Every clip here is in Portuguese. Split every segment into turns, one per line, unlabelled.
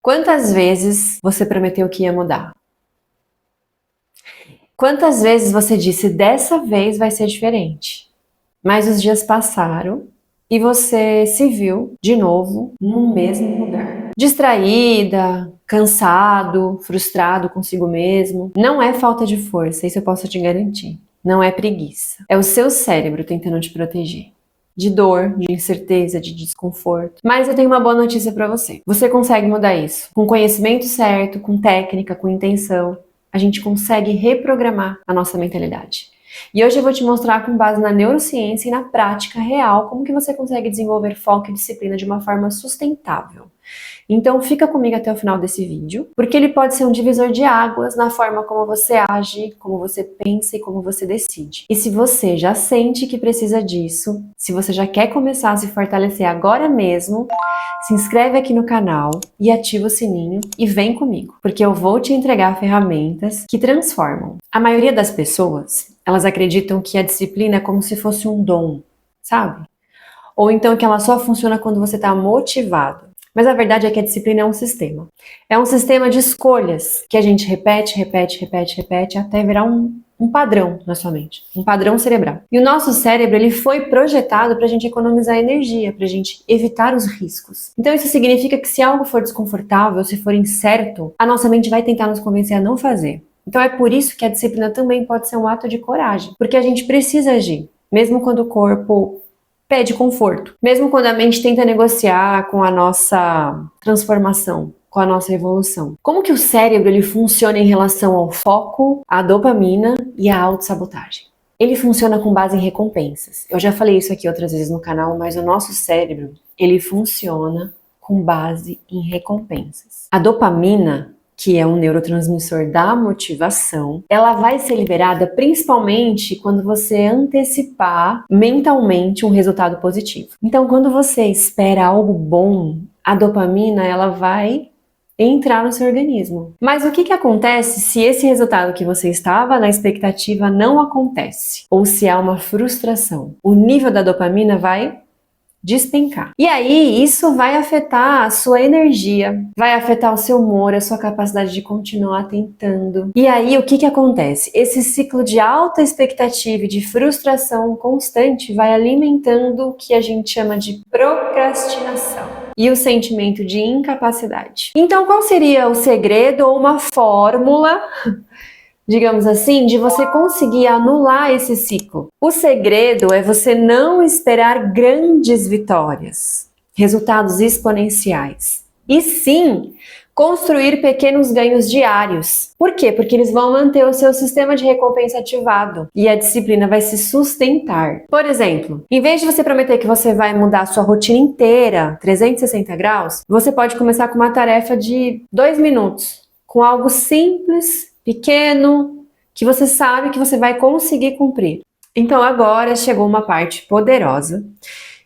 Quantas vezes você prometeu que ia mudar? Quantas vezes você disse, dessa vez vai ser diferente? Mas os dias passaram e você se viu de novo no mesmo lugar. Distraída, cansado, frustrado consigo mesmo. Não é falta de força, isso eu posso te garantir. Não é preguiça. É o seu cérebro tentando te proteger. De dor, de incerteza, de desconforto. Mas eu tenho uma boa notícia pra você. Você consegue mudar isso. Com conhecimento certo, com técnica, com intenção, a gente consegue reprogramar a nossa mentalidade. E hoje eu vou te mostrar com base na neurociência e na prática real como que você consegue desenvolver foco e disciplina de uma forma sustentável. Então fica comigo até o final desse vídeo, porque ele pode ser um divisor de águas na forma como você age, como você pensa e como você decide. E se você já sente que precisa disso, se você já quer começar a se fortalecer agora mesmo, se inscreve aqui no canal e ativa o sininho e vem comigo, porque eu vou te entregar ferramentas que transformam. A maioria das pessoas, elas acreditam que a disciplina é como se fosse um dom, sabe? Ou então que ela só funciona quando você está motivado. Mas a verdade é que a disciplina é um sistema. É um sistema de escolhas que a gente repete até virar um padrão na sua mente, um padrão cerebral. E o nosso cérebro, ele foi projetado para a gente economizar energia, para a gente evitar os riscos. Então isso significa que se algo for desconfortável, se for incerto, a nossa mente vai tentar nos convencer a não fazer. Então é por isso que a disciplina também pode ser um ato de coragem, porque a gente precisa agir, mesmo quando o corpo pede conforto, mesmo quando a mente tenta negociar com a nossa transformação, com a nossa evolução. Como que o cérebro ele funciona em relação ao foco, à dopamina e à autossabotagem? Ele funciona com base em recompensas. Eu já falei isso aqui outras vezes no canal, mas o nosso cérebro, ele funciona com base em recompensas. A dopamina, que é um neurotransmissor da motivação, ela vai ser liberada principalmente quando você antecipar mentalmente um resultado positivo. Então, quando você espera algo bom, a dopamina ela vai entrar no seu organismo. Mas o que acontece se esse resultado que você estava na expectativa não acontece? Ou se há uma frustração? O nível da dopamina vai despencar. E aí, isso vai afetar a sua energia, vai afetar o seu humor, a sua capacidade de continuar tentando. E aí, o que acontece? Esse ciclo de alta expectativa e de frustração constante vai alimentando o que a gente chama de procrastinação e o sentimento de incapacidade. Então, qual seria o segredo ou uma fórmula, digamos assim, de você conseguir anular esse ciclo? O segredo é você não esperar grandes vitórias, resultados exponenciais, e sim construir pequenos ganhos diários. Por quê? Porque eles vão manter o seu sistema de recompensa ativado e a disciplina vai se sustentar. Por exemplo, em vez de você prometer que você vai mudar a sua rotina inteira, 360 graus, você pode começar com uma tarefa de 2 minutos, com algo simples, pequeno, que você sabe que você vai conseguir cumprir. Então agora chegou uma parte poderosa,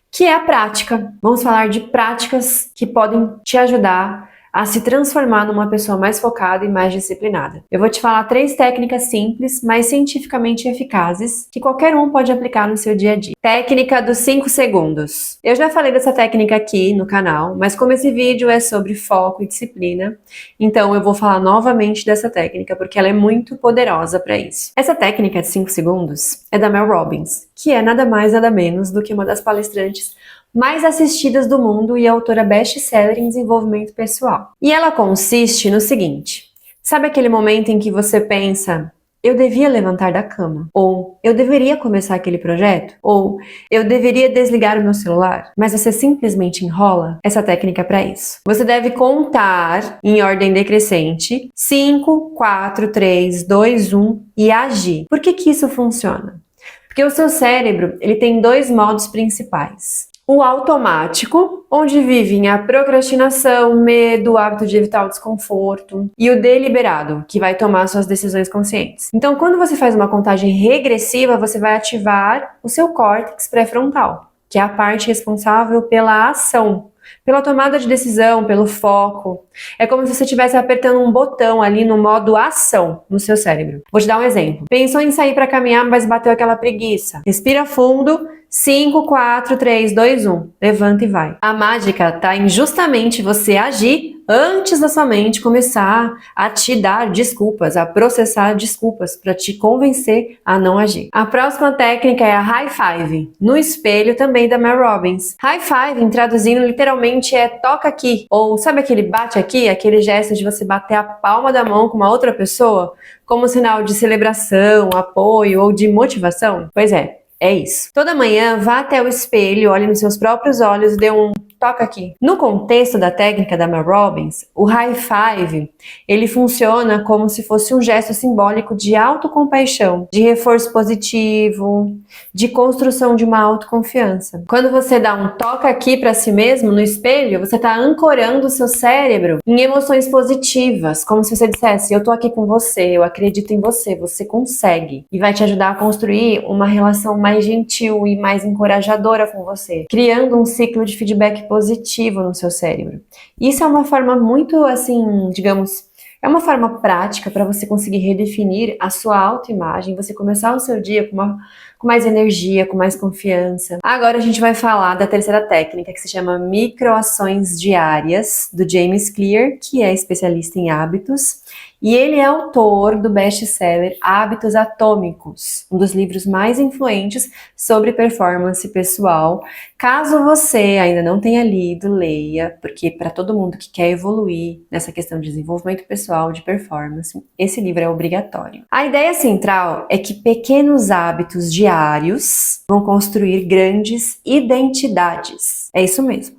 que é a prática. Vamos falar de práticas que podem te ajudar a se transformar numa pessoa mais focada e mais disciplinada. Eu vou te falar 3 técnicas simples, mas cientificamente eficazes, que qualquer um pode aplicar no seu dia a dia. Técnica dos 5 segundos. Eu já falei dessa técnica aqui no canal, mas como esse vídeo é sobre foco e disciplina, então eu vou falar novamente dessa técnica, porque ela é muito poderosa para isso. Essa técnica de 5 segundos é da Mel Robbins, que é nada mais nada menos do que uma das palestrantes mais assistidas do mundo e autora best-seller em desenvolvimento pessoal. E ela consiste no seguinte: sabe aquele momento em que você pensa, eu devia levantar da cama? Ou eu deveria começar aquele projeto? Ou eu deveria desligar o meu celular? Mas você simplesmente enrola? Essa técnica é para isso. Você deve contar em ordem decrescente: 5, 4, 3, 2, 1 e agir. Por que isso funciona? Porque o seu cérebro ele tem 2 modos principais. O automático, onde vivem a procrastinação, medo, o hábito de evitar o desconforto, e o deliberado, que vai tomar suas decisões conscientes. Então, quando você faz uma contagem regressiva, você vai ativar o seu córtex pré-frontal, que é a parte responsável pela ação, pela tomada de decisão, pelo foco. É como se você estivesse apertando um botão ali no modo ação no seu cérebro. Vou te dar um exemplo. Pensou em sair para caminhar, mas bateu aquela preguiça. Respira fundo, 5, 4, 3, 2, 1. Levanta e vai. A mágica tá em justamente você agir antes da sua mente começar a te dar desculpas, a processar desculpas para te convencer a não agir. A próxima técnica é a high five, no espelho também da Mel Robbins. High five, traduzindo literalmente, é toca aqui, ou sabe aquele bate aqui, aquele gesto de você bater a palma da mão com uma outra pessoa como sinal de celebração, apoio ou de motivação? Pois é isso. Toda manhã vá até o espelho, olhe nos seus próprios olhos e dê um toca aqui. No contexto da técnica da Mel Robbins, o high five, ele funciona como se fosse um gesto simbólico de autocompaixão, de reforço positivo, de construção de uma autoconfiança. Quando você dá um toca aqui para si mesmo no espelho, você está ancorando o seu cérebro em emoções positivas, como se você dissesse, eu tô aqui com você, eu acredito em você, você consegue. E vai te ajudar a construir uma relação mais gentil e mais encorajadora com você, criando um ciclo de feedback positivo no seu cérebro. Isso é uma forma muito, assim, digamos, é uma forma prática para você conseguir redefinir a sua autoimagem, você começar o seu dia com mais energia, com mais confiança. Agora a gente vai falar da terceira técnica, que se chama microações diárias, do James Clear, que é especialista em hábitos. E ele é autor do best-seller Hábitos Atômicos, um dos livros mais influentes sobre performance pessoal. Caso você ainda não tenha lido, leia, porque para todo mundo que quer evoluir nessa questão de desenvolvimento pessoal, de performance, esse livro é obrigatório. A ideia central é que pequenos hábitos diários vão construir grandes identidades. É isso mesmo.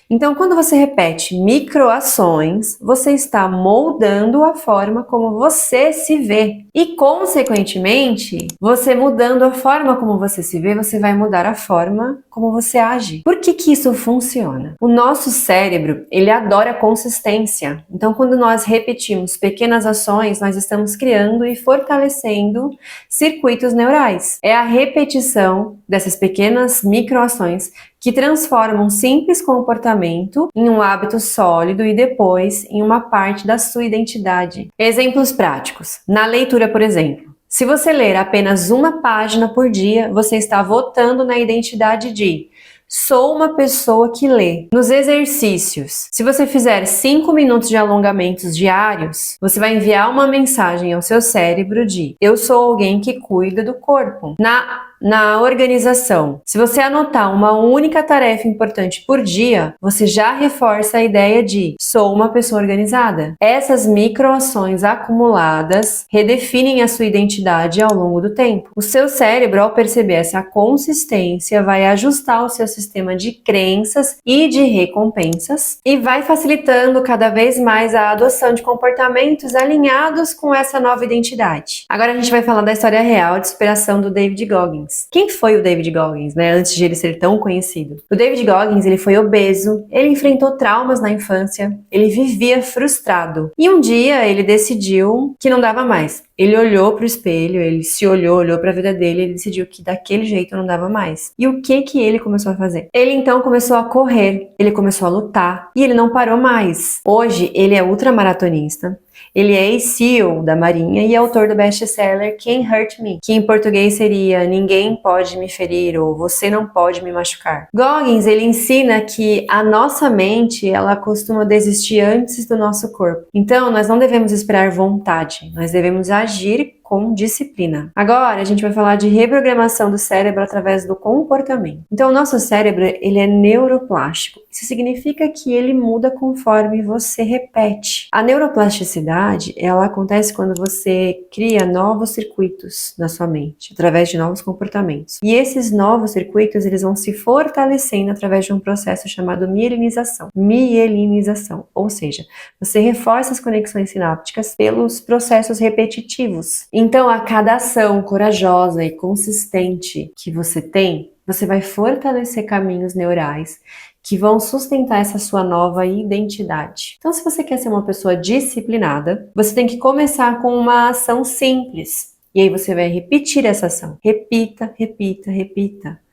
Então, quando você repete microações, você está moldando a forma como você se vê. E, consequentemente, você mudando a forma como você se vê, você vai mudar a forma como você age. Por que isso funciona? O nosso cérebro, ele adora consistência. Então, quando nós repetimos pequenas ações, nós estamos criando e fortalecendo circuitos neurais. É a repetição dessas pequenas microações que transforma um simples comportamento em um hábito sólido e depois em uma parte da sua identidade. Exemplos práticos. Na leitura, por exemplo. Se você ler apenas uma página por dia, você está votando na identidade de sou uma pessoa que lê. Nos exercícios, se você fizer 5 minutos de alongamentos diários, você vai enviar uma mensagem ao seu cérebro de eu sou alguém que cuida do corpo. Na organização, se você anotar uma única tarefa importante por dia, você já reforça a ideia de sou uma pessoa organizada. Essas microações acumuladas redefinem a sua identidade ao longo do tempo. O seu cérebro, ao perceber essa consistência, vai ajustar o seu sistema de crenças e de recompensas e vai facilitando cada vez mais a adoção de comportamentos alinhados com essa nova identidade. Agora a gente vai falar da história real de superação do David Goggins. Quem foi o David Goggins, né, antes de ele ser tão conhecido? O David Goggins, ele foi obeso, ele enfrentou traumas na infância, ele vivia frustrado. E um dia ele decidiu que não dava mais. Ele olhou para o espelho, ele se olhou para a vida dele, ele decidiu que daquele jeito não dava mais. E o que ele começou a fazer? Ele então começou a correr, ele começou a lutar e ele não parou mais. Hoje ele é ultramaratonista, ele é ex-SEAL da Marinha e autor do best-seller Can't Hurt Me, que em português seria Ninguém Pode Me Ferir ou Você Não Pode Me Machucar. Goggins, ele ensina que a nossa mente, ela costuma desistir antes do nosso corpo. Então, nós não devemos esperar vontade, nós devemos agir com disciplina. Agora, a gente vai falar de reprogramação do cérebro através do comportamento. Então, o nosso cérebro, ele é neuroplástico. Isso significa que ele muda conforme você repete. A neuroplasticidade, ela acontece quando você cria novos circuitos na sua mente, através de novos comportamentos. E esses novos circuitos, eles vão se fortalecendo através de um processo chamado mielinização. Mielinização, ou seja, você reforça as conexões sinápticas pelos processos repetitivos. Então, a cada ação corajosa e consistente que você tem, você vai fortalecer caminhos neurais que vão sustentar essa sua nova identidade. Então, se você quer ser uma pessoa disciplinada, você tem que começar com uma ação simples. E aí você vai repetir essa ação. Repita, repita, repita.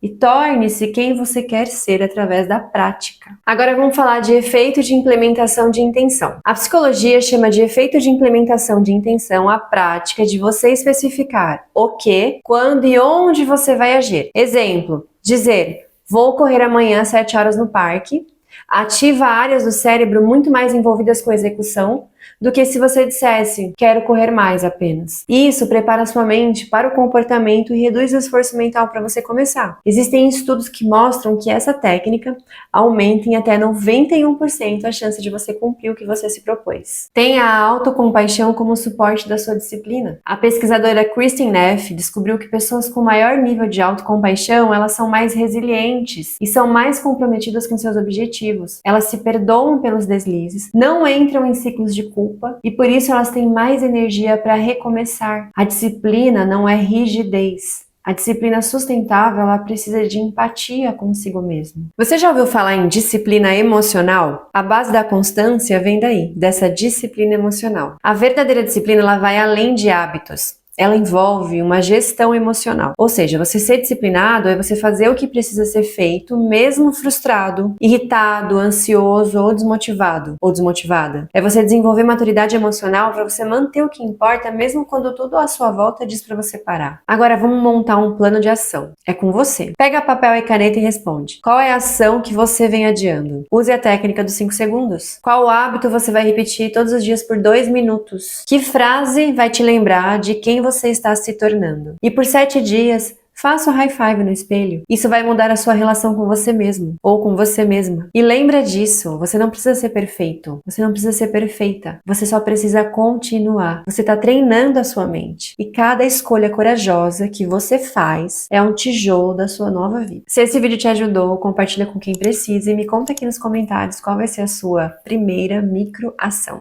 e torne-se quem você quer ser através da prática. Agora vamos falar de efeito de implementação de intenção. A psicologia chama de efeito de implementação de intenção a prática de você especificar o que, quando e onde você vai agir. Exemplo, dizer: vou correr amanhã às 7 horas no parque, ativa áreas do cérebro muito mais envolvidas com execução do que se você dissesse: quero correr mais apenas. Isso prepara sua mente para o comportamento e reduz o esforço mental para você começar. Existem estudos que mostram que essa técnica aumenta em até 91% a chance de você cumprir o que você se propôs. Tenha a autocompaixão como suporte da sua disciplina. A pesquisadora Kristin Neff descobriu que pessoas com maior nível de autocompaixão, elas são mais resilientes e são mais comprometidas com seus objetivos. Elas se perdoam pelos deslizes, não entram em ciclos de culpa e por isso elas têm mais energia para recomeçar. A disciplina não é rigidez. A disciplina sustentável, ela precisa de empatia consigo mesmo. Você já ouviu falar em disciplina emocional? A base da constância vem daí, dessa disciplina emocional. A verdadeira disciplina, ela vai além de hábitos. Ela envolve uma gestão emocional. Ou seja, você ser disciplinado é você fazer o que precisa ser feito, mesmo frustrado, irritado, ansioso ou desmotivado ou desmotivada. É você desenvolver maturidade emocional para você manter o que importa, mesmo quando tudo à sua volta diz para você parar. Agora vamos montar um plano de ação. É com você. Pega papel e caneta e responde. Qual é a ação que você vem adiando? Use a técnica dos 5 segundos. Qual hábito você vai repetir todos os dias por 2 minutos? Que frase vai te lembrar de quem você está se tornando? E por 7 dias, faça o high five no espelho. Isso vai mudar a sua relação com você mesmo ou com você mesma. E lembra disso, você não precisa ser perfeito, você não precisa ser perfeita, você só precisa continuar. Você está treinando a sua mente. E cada escolha corajosa que você faz é um tijolo da sua nova vida. Se esse vídeo te ajudou, compartilha com quem precisa e me conta aqui nos comentários qual vai ser a sua primeira microação.